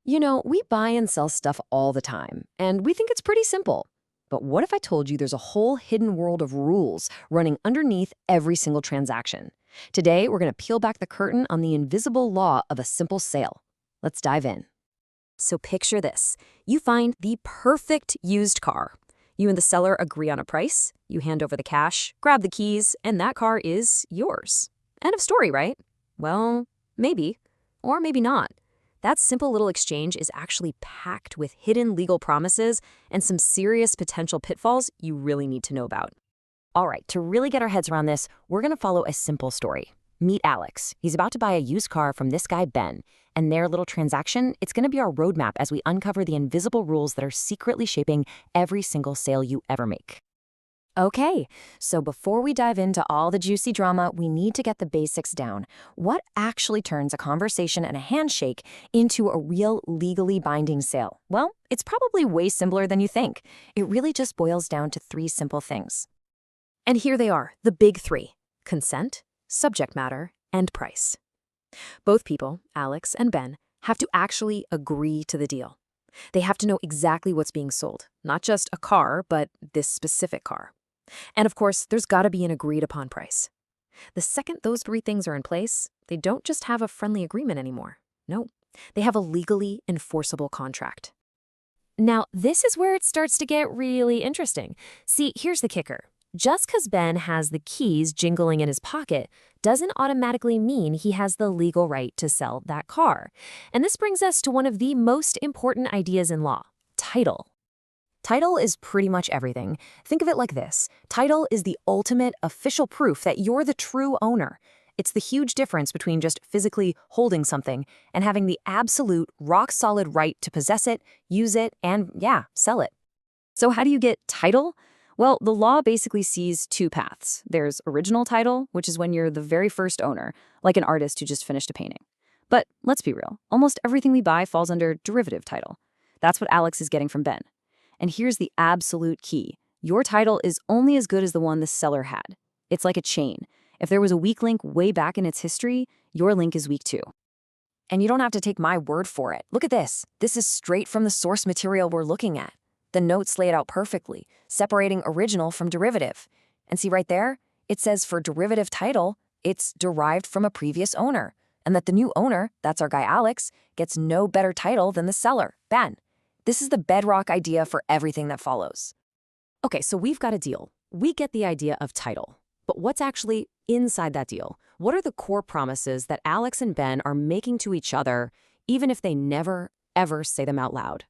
You know, we buy and sell stuff all the time, and we think it's pretty simple. But what if I told you there's a whole hidden world of rules running underneath every single transaction? Today, we're going to peel back the curtain on the invisible law of a simple sale. Let's dive in. So picture this. You find the perfect used car. You and the seller agree on a price, you hand over the cash, grab the keys, and that car is yours. End of story, right? Well, maybe. Or maybe not. That simple little exchange is actually packed with hidden legal promises and some serious potential pitfalls you really need to know about. All right, to really get our heads around this, we're going to follow a simple story. Meet Alex. He's about to buy a used car from this guy, Ben. And their little transaction, it's going to be our roadmap as we uncover the invisible rules that are secretly shaping every single sale you ever make. Okay, so before we dive into all the juicy drama, we need to get the basics down. What actually turns a conversation and a handshake into a real legally binding sale? Well, it's probably way simpler than you think. It really just boils down to three simple things. And here they are, the big three: consent, subject matter, and price. Both people, Alex and Ben, have to actually agree to the deal. They have to know exactly what's being sold, not just a car, but this specific car. And of course, there's got to be an agreed upon price. The second those three things are in place, they don't just have a friendly agreement anymore. No, they have a legally enforceable contract. Now, this is where it starts to get really interesting. See, here's the kicker. Just because Ben has the keys jingling in his pocket doesn't automatically mean he has the legal right to sell that car. And this brings us to one of the most important ideas in law: title. Title is pretty much everything. Think of it like this. Title is the ultimate official proof that you're the true owner. It's the huge difference between just physically holding something and having the absolute, rock-solid right to possess it, use it, and, yeah, sell it. So how do you get title? Well, the law basically sees two paths. There's original title, which is when you're the very first owner, like an artist who just finished a painting. But let's be real, almost everything we buy falls under derivative title. That's what Alex is getting from Ben. And here's the absolute key. Your title is only as good as the one the seller had. It's like a chain. If there was a weak link way back in its history, your link is weak too. And you don't have to take my word for it. Look at this. This is straight from the source material we're looking at. The notes lay it out perfectly, separating original from derivative. And see right there? It says for derivative title, it's derived from a previous owner, and that the new owner, that's our guy Alex, gets no better title than the seller, Ben. This is the bedrock idea for everything that follows. Okay, so we've got a deal. We get the idea of title. But what's actually inside that deal? What are the core promises that Alex and Ben are making to each other, even if they never, ever say them out loud?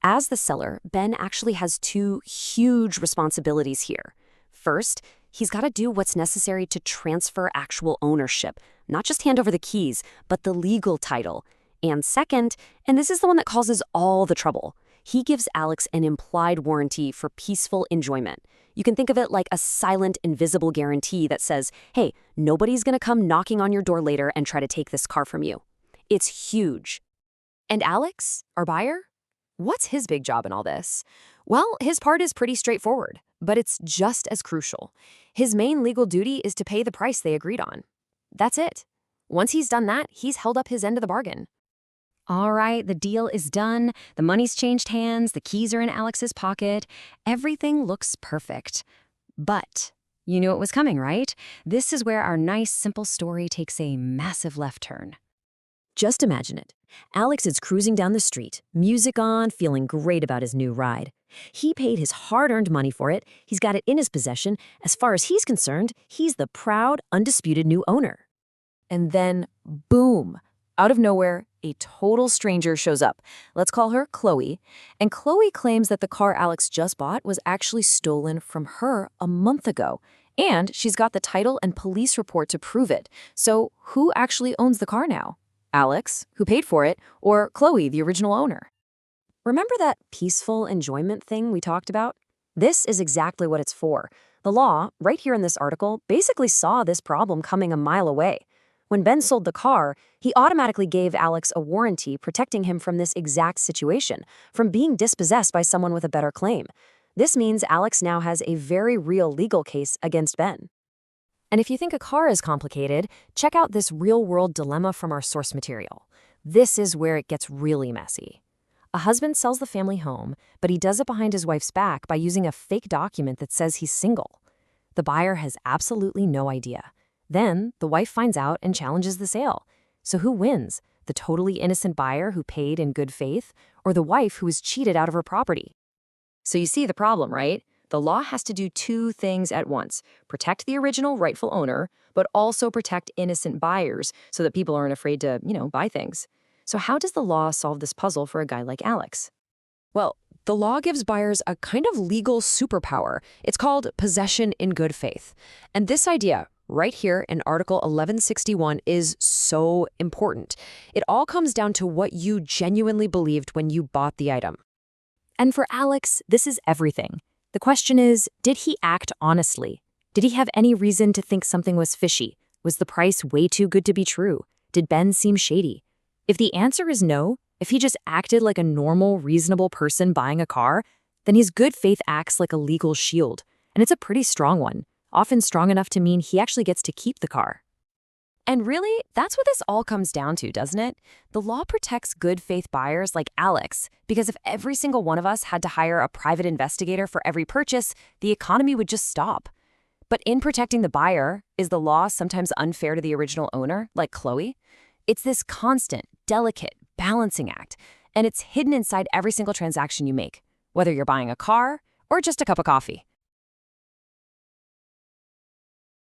As the seller, Ben actually has two huge responsibilities here. First, he's got to do what's necessary to transfer actual ownership, not just hand over the keys, but the legal title. And second, and this is the one that causes all the trouble, he gives Alex an implied warranty for peaceful enjoyment. You can think of it like a silent, invisible guarantee that says, hey, nobody's going to come knocking on your door later and try to take this car from you. It's huge. And Alex, our buyer? What's his big job in all this? Well, his part is pretty straightforward, but it's just as crucial. His main legal duty is to pay the price they agreed on. That's it. Once he's done that, he's held up his end of the bargain. All right, the deal is done. The money's changed hands. The keys are in Alex's pocket. Everything looks perfect. But you knew it was coming, right? This is where our nice, simple story takes a massive left turn. Just imagine it. Alex is cruising down the street, music on, feeling great about his new ride. He paid his hard-earned money for it. He's got it in his possession. As far as he's concerned, he's the proud, undisputed new owner. And then, boom, out of nowhere, a total stranger shows up. Let's call her Chloe. And Chloe claims that the car Alex just bought was actually stolen from her a month ago. And she's got the title and police report to prove it. So who actually owns the car now? Alex, who paid for it, or Chloe, the original owner? Remember that peaceful enjoyment thing we talked about? This is exactly what it's for. The law, right here in this article, basically saw this problem coming a mile away. When Ben sold the car, he automatically gave Alex a warranty protecting him from this exact situation, from being dispossessed by someone with a better claim. This means Alex now has a very real legal case against Ben. And if you think a car is complicated, check out this real-world dilemma from our source material. This is where it gets really messy. A husband sells the family home, but he does it behind his wife's back by using a fake document that says he's single. The buyer has absolutely no idea. Then the wife finds out and challenges the sale. So who wins? The totally innocent buyer who paid in good faith, or the wife who was cheated out of her property? So you see the problem, right? The law has to do two things at once: protect the original rightful owner, but also protect innocent buyers so that people aren't afraid to, buy things. So how does the law solve this puzzle for a guy like Alex? Well, the law gives buyers a kind of legal superpower. It's called possession in good faith. And this idea, right here in Article 1161, is so important. It all comes down to what you genuinely believed when you bought the item. And for Alex, this is everything. The question is, did he act honestly? Did he have any reason to think something was fishy? Was the price way too good to be true? Did Ben seem shady? If the answer is no, if he just acted like a normal, reasonable person buying a car, then his good faith acts like a legal shield. And it's a pretty strong one, often strong enough to mean he actually gets to keep the car. And really, that's what this all comes down to, doesn't it? The law protects good faith buyers like Alex, because if every single one of us had to hire a private investigator for every purchase, the economy would just stop. But in protecting the buyer, is the law sometimes unfair to the original owner, like Chloe? It's this constant, delicate, balancing act, and it's hidden inside every single transaction you make, whether you're buying a car or just a cup of coffee.